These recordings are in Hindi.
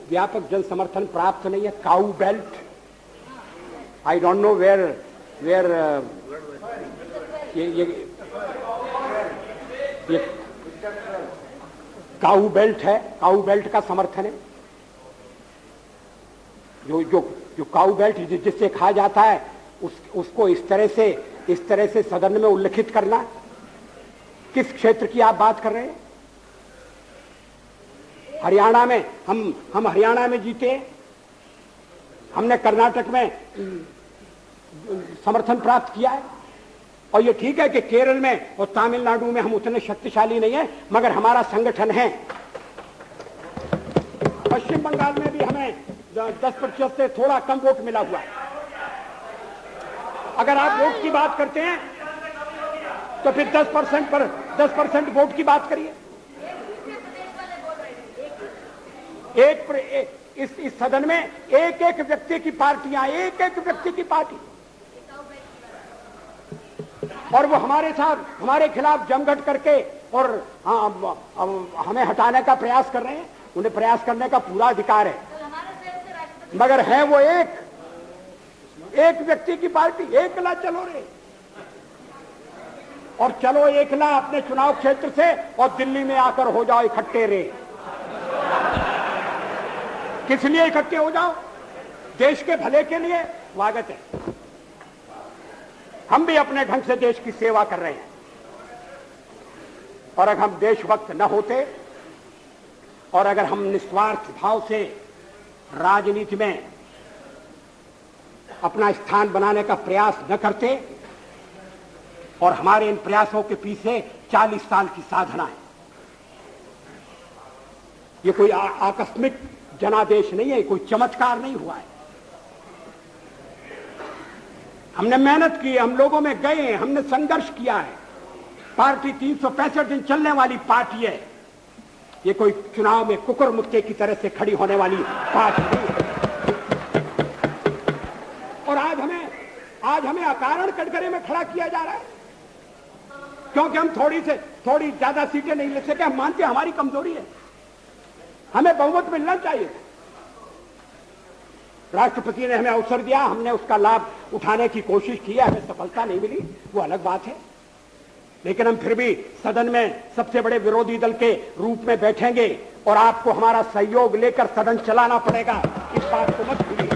व्यापक जन समर्थन प्राप्त नहीं है। Cow belt, I don't know where ये काऊ बेल्ट है, काऊ बेल्ट का समर्थन है। जो काऊ बेल्ट जिससे कहा जाता है उसको इस तरह से सदन में उल्लेखित करना। किस क्षेत्र की आप बात कर रहे हैं? हरियाणा में हम हरियाणा में जीते, हमने कर्नाटक में समर्थन प्राप्त किया है। और ये ठीक है कि केरल में और तमिलनाडु में हम उतने शक्तिशाली नहीं है, मगर हमारा संगठन है। पश्चिम बंगाल में भी हमें 10% से थोड़ा कम वोट मिला हुआ है। अगर आप वोट की बात करते हैं तो फिर 10% वोट की बात करिए। इस सदन में एक व्यक्ति की पार्टियां, एक व्यक्ति की पार्टी, और वो हमारे खिलाफ जमघट करके और हमें हटाने का प्रयास कर रहे हैं। उन्हें प्रयास करने का पूरा अधिकार है, मगर है वो एक व्यक्ति की पार्टी। एकला चलो रे, और चलो एकला अपने चुनाव क्षेत्र से और दिल्ली में आकर हो जाओ इकट्ठे रे। किस लिए इकट्ठे हो जाओ? देश के भले के लिए। स्वागत है, हम भी अपने ढंग से देश की सेवा कर रहे हैं। और अगर हम देशभक्त न होते और अगर हम निस्वार्थ भाव से राजनीति में अपना स्थान बनाने का प्रयास न करते, और हमारे इन प्रयासों के पीछे 40 साल की साधना है। ये कोई आकस्मिक जनादेश नहीं है, कोई चमत्कार नहीं हुआ है। हमने मेहनत की, हम लोगों में गए, हमने संघर्ष किया है। पार्टी 365 दिन चलने वाली पार्टी है। ये कोई चुनाव में कुकुर मुक्के की तरह से खड़ी होने वाली पार्टी नहीं है। और आज हमें अकारण कटघरे में खड़ा किया जा रहा है क्योंकि हम थोड़ी ज्यादा सीटें नहीं ले सके। हम मानते हैं हमारी कमजोरी है, हमें बहुमत मिलना चाहिए। राष्ट्रपति ने हमें अवसर दिया, हमने उसका लाभ उठाने की कोशिश की है, हमें सफलता नहीं मिली, वो अलग बात है। लेकिन हम फिर भी सदन में सबसे बड़े विरोधी दल के रूप में बैठेंगे और आपको हमारा सहयोग लेकर सदन चलाना पड़ेगा, इस बात को मत भूलिए।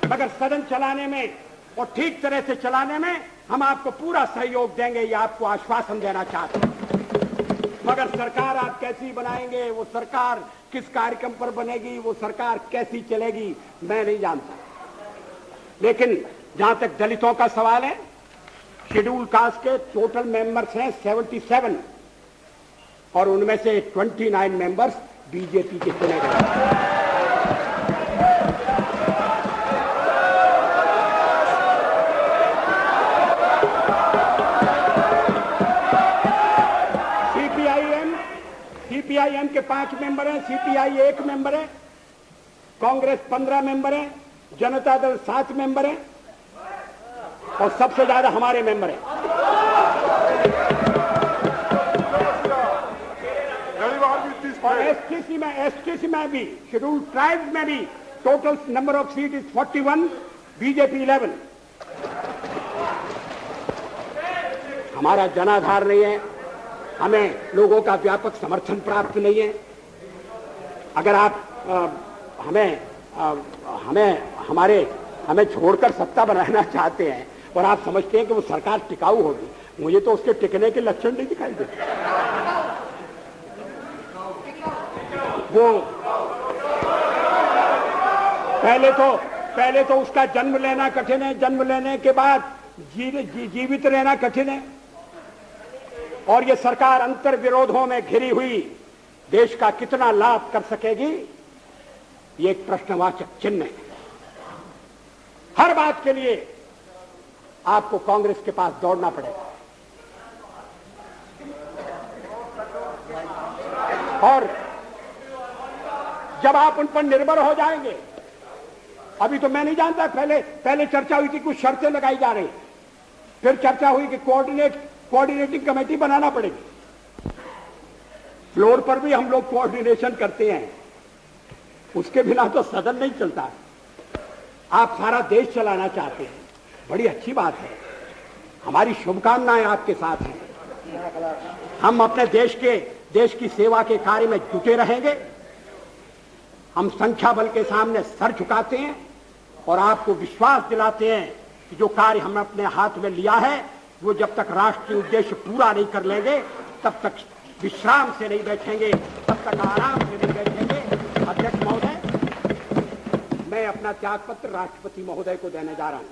मगर सदन चलाने में और ठीक तरह से चलाने में हम आपको पूरा सहयोग देंगे, ये आपको आश्वासन देना चाहते हैं। मगर सरकार आप कैसी बनाएंगे, वो सरकार किस कार्यक्रम पर बनेगी, वो सरकार कैसी चलेगी, मैं नहीं जानता। लेकिन जहां तक दलितों का सवाल है, शेड्यूल कास्ट के टोटल मेंबर्स हैं 77 और उनमें से 29 मेंबर्स बीजेपी के चुने गए। सीपीआईएम के 5 मेंबर हैं, सीपीआई 1 मेंबर है, कांग्रेस 15 मेंबर है, जनता दल 7 मेंबर है और सबसे ज्यादा हमारे मेंबर हैं। और एसटीसी में भी, शेड्यूल ट्राइब्स में भी total number of seat is 41, BJP 11। हमारा जनाधार नहीं है, हमें लोगों का व्यापक समर्थन प्राप्त नहीं है। अगर आप हमें छोड़कर सत्ता बनाना चाहते हैं और आप समझते हैं कि वो सरकार टिकाऊ होगी, मुझे तो उसके टिकने के लक्षण नहीं दिखाई देते। वो पहले तो उसका जन्म लेना कठिन है, जन्म लेने के बाद जीवित रहना कठिन है। और ये सरकार अंतर विरोधों में घिरी हुई देश का कितना लाभ कर सकेगी, ये एक प्रश्नवाचक चिन्ह है। हर बात के लिए आपको कांग्रेस के पास दौड़ना पड़ेगा। और जब आप उन पर निर्भर हो जाएंगे, अभी तो मैं नहीं जानता, पहले चर्चा हुई थी, कुछ शर्तें लगाई जा रही, फिर चर्चा हुई कि कोऑर्डिनेटिंग कमेटी बनाना पड़ेगी। फ्लोर पर भी हम लोग कोऑर्डिनेशन करते हैं, उसके बिना तो सदन नहीं चलता है। आप सारा देश चलाना चाहते हैं, बड़ी अच्छी बात है, हमारी शुभकामनाएं आपके साथ हैं। हम अपने देश की सेवा के कार्य में जुटे रहेंगे। हम संख्या बल के सामने सर झुकाते हैं और आपको विश्वास दिलाते हैं कि जो कार्य हमने अपने हाथ में लिया है वो जब तक राष्ट्रीय उद्देश्य पूरा नहीं कर लेंगे तब तक विश्राम से नहीं बैठेंगे, तब तक आराम से नहीं बैठेंगे। अध्यक्ष महोदय, मैं अपना त्यागपत्र राष्ट्रपति महोदय को देने जा रहा हूं।